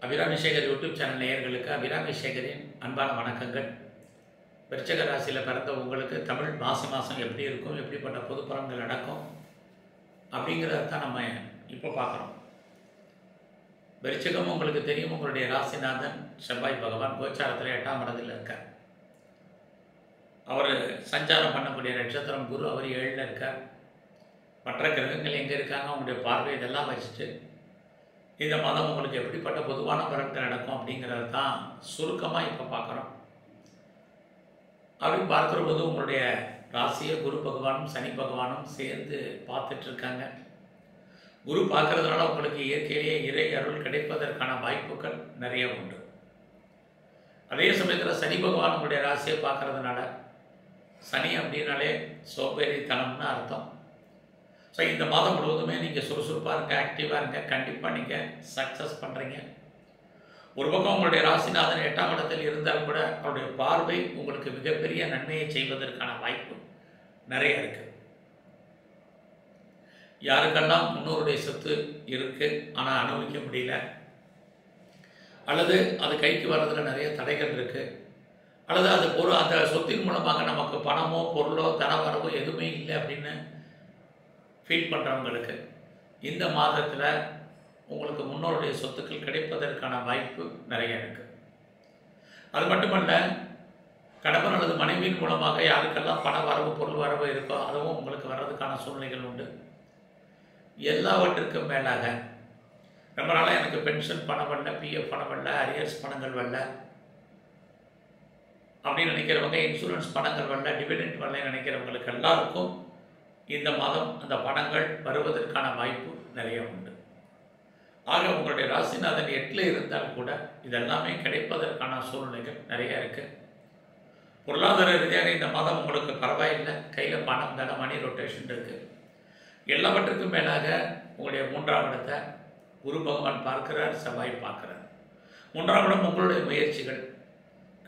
Abirami Sekar YouTube channel நேயர்களுக்கு அபிராமி சேகரின் அன்பான வணக்கங்கள். விருச்சிக ராசியில் பிறந்த உங்களுக்கு தமிழ் மாசி மாதம் எப்படி இருக்கும், எப்படிப்பட்ட பொது பலன்கள் நடக்கும் அப்படிங்கிறத தான் நம்ம இப்போ பார்க்குறோம். விருச்சிகம் உங்களுக்கு தெரியும், உங்களுடைய ராசிநாதன் செவ்வாய் பகவான் கோச்சாரத்தில் 8ஆம் இடத்தில் இருக்கார். அவர் சஞ்சாரம் பண்ணக்கூடிய நட்சத்திரம் குரு, அவர் 7ல் இருக்கார். மற்ற கிரகங்கள் எங்கே இருக்காங்க, அவங்களுடைய பார்வை இதெல்லாம் வச்சுட்டு இந்த மாதம் உங்களுக்கு எப்படிப்பட்ட பொதுவான பலன்கள் நடக்கும் அப்படிங்கிறது தான் சுருக்கமாக இப்போ பார்க்குறோம். அப்படி பார்க்குற போது உங்களுடைய ராசியை குரு பகவானும் சனி பகவானும் சேர்ந்து பார்த்துட்ருக்காங்க. குரு பார்க்கறதுனால உங்களுக்கு இயற்கையிலேயே இறை அருள் கிடைப்பதற்கான வாய்ப்புகள் நிறைய உண்டு. அதே சமயத்தில் சனி பகவான் உங்களுடைய ராசியை பார்க்கறதுனால, சனி அப்படின்னாலே சோம்பேறித்தனம்னு அர்த்தம். ஸோ இந்த மாதம் முழுவதுமே நீங்கள் சுறுசுறுப்பாக இருங்க, ஆக்டிவாக இருங்க, கண்டிப்பாக நீங்கள் சக்ஸஸ் பண்ணுறீங்க. ஒரு பக்கம் உங்களுடைய ராசிநாதன் 8ஆம் இடத்தில் இருந்தால் கூட அவருடைய பார்வை உங்களுக்கு மிகப்பெரிய நன்மையை செய்வதற்கான வாய்ப்பு நிறைய இருக்குது. யாருக்கெல்லாம் முன்னோருடைய சொத்து இருக்குது ஆனால் அனுபவிக்க முடியல, அல்லது அது கைக்கு வர்றதுல நிறைய தடைகள் இருக்குது, அல்லது அது அந்த சொத்தின் மூலமாக நமக்கு பணமோ பொருளோ தனவரவோ எதுவுமே இல்லை அப்படின்னு ஃபீல் பண்ணுறவங்களுக்கு இந்த மாதத்தில் உங்களுக்கு முன்னோருடைய சொத்துக்கள் கிடைப்பதற்கான வாய்ப்பு நிறைய இருக்குது. அது மட்டுமல்ல, கணவன் அல்லது மனைவியின் மூலமாக யாருக்கெல்லாம் பண வரவு பொருள் வரவு இருக்கோ அதுவும் உங்களுக்கு வர்றதுக்கான சூழ்நிலைகள் உண்டு. எல்லாவற்றிற்கும் மேலாக ரொம்ப நாளாக எனக்கு பென்ஷன் பணம் வரல, பிஎஃப் பணம் வரல, அரியர்ஸ் பணங்கள் வரல அப்படின்னு நினைக்கிறவங்க, இன்சூரன்ஸ் பணங்கள் வரல, டிவிடெண்ட் வரல நினைக்கிறவங்களுக்கு எல்லாருக்கும் இந்த மாதம் அந்த பணங்கள் வருவதற்கான வாய்ப்பு நிறைய உண்டு. ஆக உங்களுடைய ராசிநாதன் 8ல் இருந்தால் கூட இதெல்லாமே கிடைப்பதற்கான சூழ்நிலைகள் நிறைய இருக்குது. பொருளாதார ரீதியாக இந்த மாதம் உங்களுக்கு பரவாயில்லை, கையில் பணம் தன மணி ரொட்டேஷன் இருக்குது. எல்லாவற்றுக்கும் மேலாக உங்களுடைய 3ஆம் இடத்தை குரு பகவான் பார்க்கிறார், செவ்வாய் பார்க்கிறார். 3ஆம் இடம் உங்களுடைய முயற்சிகள்,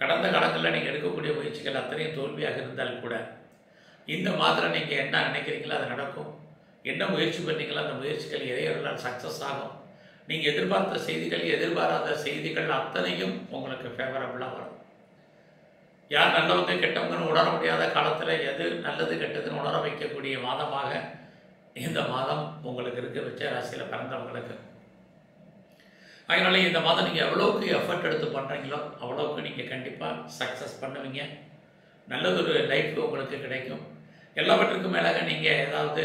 கடந்த காலங்களில் நீங்கள் எடுக்கக்கூடிய முயற்சிகள் அத்தனையும் தோல்வியாக இருந்தால் கூட இந்த மாதத்தில் நீங்கள் என்ன நினைக்கிறீங்களோ அது நடக்கும். என்ன முயற்சி பண்ணீங்களோ அந்த முயற்சிகள் இறையர்களால் சக்ஸஸ் ஆகும். நீங்கள் எதிர்பார்த்த செய்திகள், எதிர்பாராத செய்திகள் அத்தனையும் உங்களுக்கு ஃபேவரபுளாக வரும். யார் நல்லவங்க கெட்டவங்கன்னு உணர முடியாத காலத்தில் எது நல்லது கெட்டதுன்னு உணர வைக்கக்கூடிய மாதமாக இந்த மாதம் உங்களுக்கு இருக்க வச்ச ராசியில் பிறந்தவங்களுக்கு. அதனால் இந்த மாதம் நீங்கள் எவ்வளோக்கு எஃபர்ட் எடுத்து பண்ணுறீங்களோ அவ்வளோக்கு நீங்கள் கண்டிப்பாக சக்ஸஸ் பண்ணுவீங்க. நல்லதொரு லைஃப் உங்களுக்கு கிடைக்கும். எல்லாவற்றுக்கும் மேலாக நீங்கள் ஏதாவது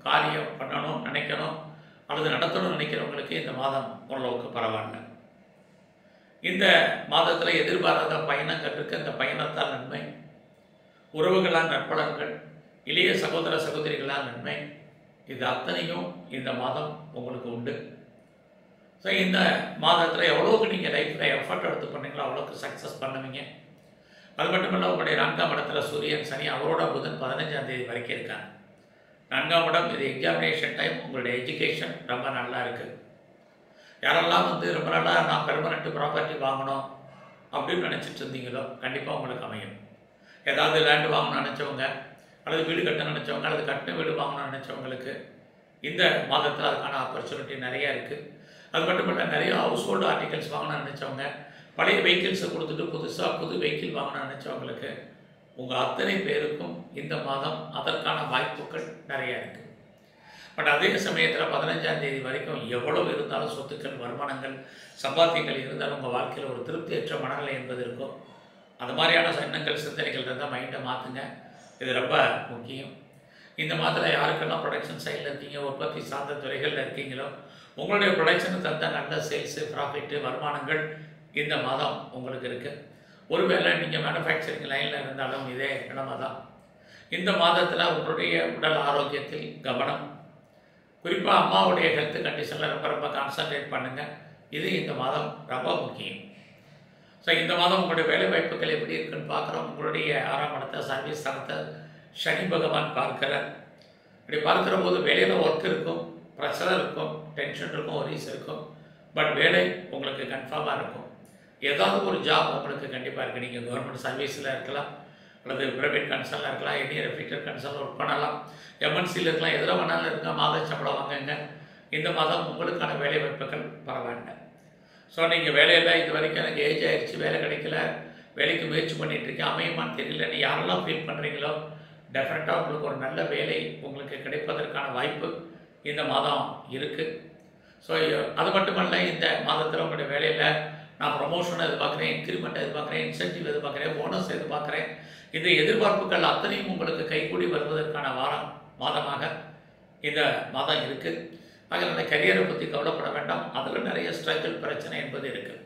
காரியம் பண்ணணும் நினைக்கணும் அல்லது நடத்தணும்னு நினைக்கிறவங்களுக்கு இந்த மாதம் ஓரளவுக்கு பரவாயில்ல. இந்த மாதத்தில் எதிர்பாராத பயணங்கள் இருக்குது. அந்த பயணத்தால் நன்மை, உறவுகளால் நற்பலன்கள், இளைய சகோதர சகோதரிகளால் நன்மை, இது அத்தனையும் இந்த மாதம் உங்களுக்கு உண்டு. ஸோ இந்த மாதத்தில் எவ்வளோக்கு நீங்கள் லைஃப்பில் எஃபர்ட் எடுத்து பண்ணீங்களோ அவ்வளோக்கு சக்ஸஸ் பண்ணுவீங்க. அது மட்டும் இல்லை, உங்களுடைய 4ஆம் இடத்துல சூரியன் சனி அவரோட புதன் 15ஆம் தேதி வரைக்கும் இருக்காங்க. 4ஆம் இடம் இது எக்ஸாமினேஷன் டைம். உங்களுடைய எஜுகேஷன் ரொம்ப நல்லா இருக்குது. யாரெல்லாம் ரொம்ப நாளாக நான் பெர்மனெண்ட் ப்ராப்பர்ட்டி வாங்கணும் அப்படின்னு நினச்சிட்டு இருந்தீங்களோ கண்டிப்பாக உங்களுக்கு அமையும். ஏதாவது லேண்டு வாங்கணும்னு நினச்சவங்க, அல்லது வீடு கட்டணும்னு நினச்சவங்க, அல்லது கட்டின வீடு வாங்கணும்னு நினச்சவங்களுக்கு இந்த மாதத்தில் அதுக்கான ஆப்பர்ச்சுனிட்டி நிறையா இருக்குது. அது மட்டும் இல்லை, நிறைய ஹவுஸ் ஹோல்டு ஆர்டிகல்ஸ் வாங்கணும்னு நினச்சவங்க, பழைய வெஹிக்கிள்ஸை கொடுத்துட்டு புதுசாக புது வெஹிக்கிள் வாங்கணும்னு நினச்சவங்களுக்கு உங்கள் அத்தனை பேருக்கும் இந்த மாதம் அதற்கான வாய்ப்புகள் நிறையா இருக்குது. பட் அதே சமயத்தில் 15ஆம் தேதி வரைக்கும் எவ்வளோ இருந்தாலும் சொத்துக்கள், வருமானங்கள், சம்பாத்தியங்கள் இருந்தாலும் உங்கள் வாழ்க்கையில் ஒரு திருப்தியற்ற மனநிலை என்பது இருக்கும். அது மாதிரியான எண்ணங்கள், சிந்தனைகள் இருந்தால் மைண்டை மாற்றுங்க. இது ரொம்ப முக்கியம். இந்த மாதத்தில் யாருக்கெல்லாம் ப்ரொடக்ஷன் சைடில் இருக்கீங்க, உற்பத்தி சார்ந்த துறைகளில் இருக்கீங்களோ உங்களுடைய ப்ரொடக்ஷனுக்கு தந்த நல்ல சேல்ஸு, ப்ராஃபிட்டு, வருமானங்கள் இந்த மாதம் உங்களுக்கு இருக்குது. ஒருவேளை நீங்கள் மேனுஃபேக்சரிங் லைனில் இருந்தாலும் இதே நிலைமை தான். இந்த மாதத்தில் உங்களுடைய உடல் ஆரோக்கியத்தில் கவனம், குறிப்பாக அம்மாவுடைய ஹெல்த் கண்டிஷனில் ரொம்ப ரொம்ப கான்சன்ட்ரேட் பண்ணுங்கள். இது இந்த மாதம் ரொம்ப முக்கியம். ஸோ இந்த மாதம் உங்களுடைய வேலை வாய்ப்புகள் எப்படி இருக்குன்னு பார்க்குறோம். உங்களுடைய 6ஆம் இடத்தை சர்வீஸ் தரத்தை சனி பகவான் பார்க்கிறார். இப்படி பார்க்குற போது வேலையில் ஒர்க் இருக்கும், ப்ரெஷராக இருக்கும், டென்ஷன் இருக்கும், ஒரீஸ் இருக்கும். பட் வேலை உங்களுக்கு கன்ஃபார்மாக இருக்கும். ஏதாவது ஒரு ஜாப் உங்களுக்கு கண்டிப்பாக இருக்குது. நீங்கள் கவர்மெண்ட் சர்வீஸில் இருக்கலாம், அல்லது ப்ரைவேட் கன்சர்னில் இருக்கலாம், எனி ரெஃப்யூட்டர் கன்சர்னில் ஒர்க் பண்ணலாம், எம்என்சியில் இருக்கலாம், எதில் வேணாலும் இருக்க மாத சம்பளம் வாங்குங்க. இந்த மாதம் உங்களுக்கான வேலை வாய்ப்புகள் பரவாயில்லை. ஸோ நீங்கள் வேலையில் இது வரைக்கும் எனக்கு ஏஜ் ஆகிடுச்சு, வேலை கிடைக்கல, வேலைக்கு முயற்சி பண்ணிகிட்ருக்கேன், அமையுமான்னு தெரியலன்னு யாரெல்லாம் ஃபீல் பண்ணுறீங்களோ டெஃபினட்டாக உங்களுக்கு ஒரு நல்ல வேலை உங்களுக்கு கிடைப்பதற்கான வாய்ப்பு இந்த மாதம் இருக்குது. ஸோ அது மட்டுமல்ல, இந்த மாதத்தில் உங்களுடைய வேலையில் நான் ப்ரொமோஷன் எதிர்பார்க்குறேன், இன்க்ரிமெண்ட் எதிர்பார்க்குறேன், இன்சென்டிவ் எதிர்பார்க்குறேன், போனஸ் எதிர்பார்க்குறேன். இந்த எதிர்பார்ப்புகள் அத்தனையும் உங்களுக்கு கைகூடி வருவதற்கான மாதமாக இந்த மாதம் இருக்குது. அதனால் கரியரை பற்றி கவலைப்பட வேண்டாம், அதில் நிறைய ஸ்ட்ரகிள் பிரச்சனை என்பது இருக்குது.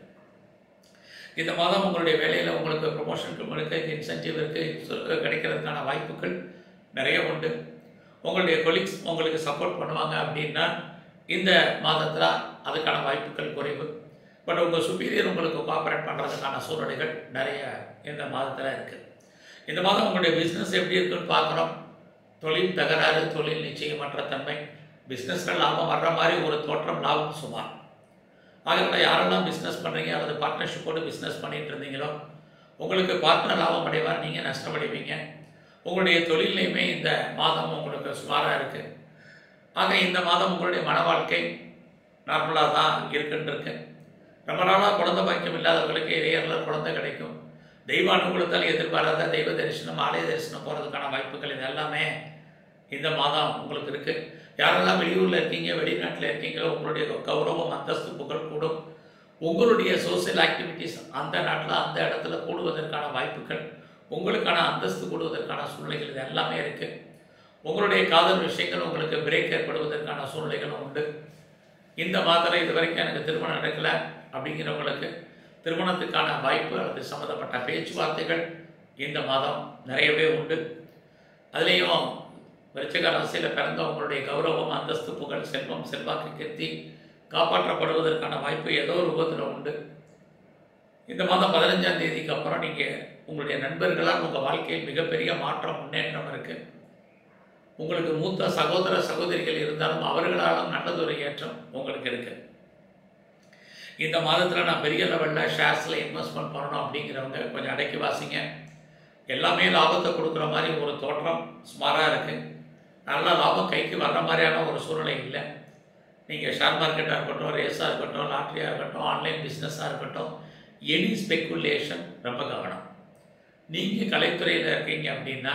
இந்த மாதம் உங்களுடைய வேலையில் உங்களுக்கு ப்ரொமோஷனுக்கு உங்களுக்கு இன்சென்டிவ் இருக்குது, கிடைக்கிறதுக்கான வாய்ப்புகள் நிறைய உண்டு. உங்களுடைய கொலீக்ஸ் உங்களுக்கு சப்போர்ட் பண்ணுவாங்க அப்படின்னா இந்த மாதத்தில் அதுக்கான வாய்ப்புகள் குறைவு. பட் உங்கள் சுப்பீரியர் உங்களுக்கு கோஆப்ரேட் பண்ணுறதுக்கான சூழ்நிலைகள் நிறைய இந்த மாதத்தில் இருக்குது. இந்த மாதம் உங்களுடைய பிஸ்னஸ் எப்படி இருக்குன்னு பார்க்குறோம். தொழில் தகராறு, தொழில் நிச்சயமற்ற தன்மை, பிஸ்னஸில் லாபம் வர்ற மாதிரி ஒரு தோற்றம், லாபம் சுமார். அதனால் யாரெல்லாம் பிஸ்னஸ் பண்ணுறீங்க அல்லது பார்ட்னர்ஷிப்போடு பிஸ்னஸ் பண்ணிகிட்டு இருந்தீங்களோ உங்களுக்கு பார்ட்னர் லாபம் அடைவார், நீங்கள் நஷ்டமடைவீங்க. உங்களுடைய தொழிலையுமே இந்த மாதம் உங்களுக்கு சுமாராக இருக்குது. ஆக இந்த மாதம் உங்களுடைய மன வாழ்க்கை நார்மலாக தான் இருக்குன்றிருக்கு. ரொம்ப நாளாக குழந்தை பாக்கியம் இல்லாதவர்களுக்கு இறையரில் குழந்தை கிடைக்கும். தெய்வ அனுகூலத்தால் எதிர்பாராத தெய்வ தரிசனம், ஆலய தரிசனம் போகிறதுக்கான வாய்ப்புகள் இது எல்லாமே இந்த மாதம் உங்களுக்கு இருக்குது. யாரெல்லாம் வெளியூரில் இருக்கீங்க, வெளிநாட்டில் இருக்கீங்களோ உங்களுடைய கௌரவம், அந்தஸ்து, புகழ் கூடும். உங்களுடைய சோசியல் ஆக்டிவிட்டீஸ் அந்த நாட்டில் அந்த இடத்துல கூடுவதற்கான வாய்ப்புகள், உங்களுக்கான அந்தஸ்து கூடுவதற்கான சூழ்நிலைகள் இது எல்லாமே இருக்குது. உங்களுடைய காதல் விஷயங்கள் உங்களுக்கு பிரேக் ஏற்படுவதற்கான சூழ்நிலைகளும் உண்டு. இந்த மாதத்தில் இது வரைக்கும் எனக்கு திருமணம் நடக்கலை அப்படிங்கிறவங்களுக்கு திருமணத்துக்கான வாய்ப்பு அல்லது சம்மந்தப்பட்ட பேச்சுவார்த்தைகள் இந்த மாதம் நிறையவே உண்டு. அதுலேயும் விருச்சிக ராசியில் பிறந்தவங்களுடைய கௌரவம், அந்தஸ்து, புகழ், செல்வம், செல்வாக்கு, கீர்த்தி காப்பாற்றப்படுவதற்கான வாய்ப்பு ஏதோ ஒரு ரூபத்தில் உண்டு. இந்த மாதம் 15ஆம் தேதிக்கு அப்புறம் நீங்கள் உங்களுடைய நண்பர்களால் உங்கள் வாழ்க்கையில் மிகப்பெரிய மாற்றம், முன்னேற்றம் இருக்குது. உங்களுக்கு மூத்த சகோதர சகோதரிகள் இருந்தாலும் அவர்களாலும் நல்லதொரு ஏற்றம் உங்களுக்கு இருக்குது. இந்த மாதத்தில் நான் பெரிய லெவலில் ஷேர்ஸில் இன்வெஸ்ட்மெண்ட் பண்ணணும் அப்படிங்கிறவங்க கொஞ்சம் அடக்கி வாசிங்க. எல்லாமே லாபத்தை கொடுக்குற மாதிரி ஒரு தோற்றம் சுமாராக இருக்குது. நல்ல லாபம் கைக்கு வர்ற மாதிரியான ஒரு சூழ்நிலை இல்லை. நீங்கள் ஷேர் மார்க்கெட்டாக இருக்கட்டும், ரேஸாக இருக்கட்டும், லாட்ரியாக இருக்கட்டும், ஆன்லைன் பிஸ்னஸாக இருக்கட்டும், எனி ஸ்பெக்குலேஷன் ரொம்ப கவனம். நீங்கள் கலைத்துறையில் இருக்கீங்க அப்படின்னா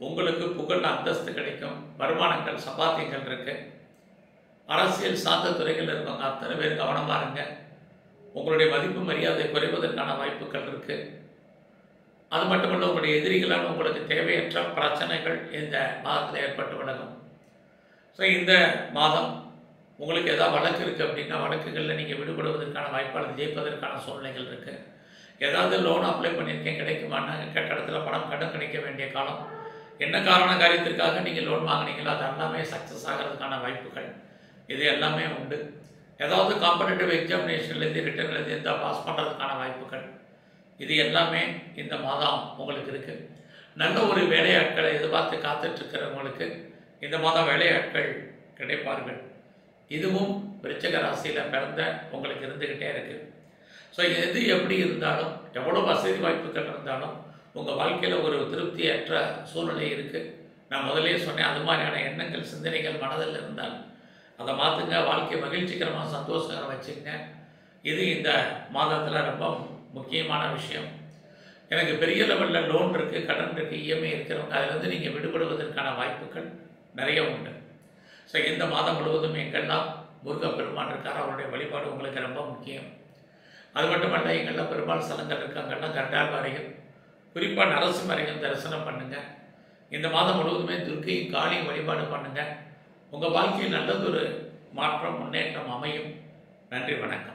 உங்களுக்கு புகழ், அந்தஸ்து கிடைக்கும், வருமானங்கள், சம்பாத்தியங்கள் இருக்குது. அரசியல் சார்ந்த துறைகள் இருக்கவங்க அத்தனை பேர் கவனமாக இருங்க. உங்களுடைய மதிப்பு மரியாதை குறைவதற்கான வாய்ப்புகள் இருக்குது. அது மட்டுமல்ல, உங்களுடைய எதிரிகளால் உங்களுக்கு தேவையற்ற பிரச்சனைகள் இந்த மாதத்தில் ஏற்பட்டு விலகும். ஸோ இந்த மாதம் உங்களுக்கு ஏதாவது வழக்கு இருக்குது அப்படின்னா வழக்குகளில் நீங்கள் விடுபடுவதற்கான வாய்ப்பாளர் ஜெயிப்பதற்கான சூழ்நிலைகள் இருக்குது. ஏதாவது லோன் அப்ளை பண்ணியிருக்கேன் கிடைக்குமான்னா கேட்ட இடத்துல பணம் கடன் கிடைக்க வேண்டிய காலம். என்ன காரியத்திற்காக நீங்கள் லோன் வாங்கினீங்களோ அது எல்லாமே சக்ஸஸ் ஆகிறதுக்கான வாய்ப்புகள் இது எல்லாமே உண்டு. ஏதாவது காம்படிட்டிவ் எக்ஸாமினேஷன்லேருந்து ரிட்டர்ன் எழுதி இருந்தால் பாஸ் பண்ணுறதுக்கான வாய்ப்புகள் இது எல்லாமே இந்த மாதம் உங்களுக்கு இருக்குது. நல்ல ஒரு வேலையாட்களை எதிர்பார்த்து காத்துட்ருக்கிறவங்களுக்கு இந்த மாதம் வேலையாட்கள் கிடைப்பார்கள். இதுவும் விருச்சிக ராசியில் பிறந்த உங்களுக்கு இருந்துக்கிட்டே இருக்குது. ஸோ எது எப்படி இருந்தாலும், எவ்வளோ வசதி வாய்ப்புகள் இருந்தாலும் உங்கள் வாழ்க்கையில் ஒரு திருப்தியற்ற சூழ்நிலை இருக்குது. நான் முதலே சொன்னேன், அது மாதிரியான எண்ணங்கள், சிந்தனைகள் மனதில் இருந்தால் அதை மாற்றுங்க. வாழ்க்கை மகிழ்ச்சிகரமாக சந்தோஷகரம் வச்சுங்க. இது இந்த மாதத்தில் ரொம்ப முக்கியமான விஷயம். எனக்கு பெரிய லெவலில் லோன் இருக்குது, கடன் இருக்குது, இஎம்ஐ இருக்கிறவங்க அதிலிருந்து நீங்கள் விடுபடுவதற்கான வாய்ப்புகள் நிறைய உண்டு. ஸோ இந்த மாதம் முழுவதும் எங்கெல்லாம் முருகப்பெருமான் இருக்கார், அவருடைய வழிபாடு உங்களுக்கு ரொம்ப முக்கியம். அது மட்டுமல்ல, எங்கெல்லாம் பெருமாள் ஸ்தலங்கள் இருக்குது அங்கெல்லாம் கண்டால் வரையும், குறிப்பாக நரசிம்மரையும் தரிசனம் பண்ணுங்கள். இந்த மாதம் முழுவதுமே துர்க்கையும் காளியும் வழிபாடு பண்ணுங்கள். உங்கள் வாழ்க்கையில் நல்லதொரு மாற்றம், முன்னேற்றம் அமையும். நன்றி, வணக்கம்.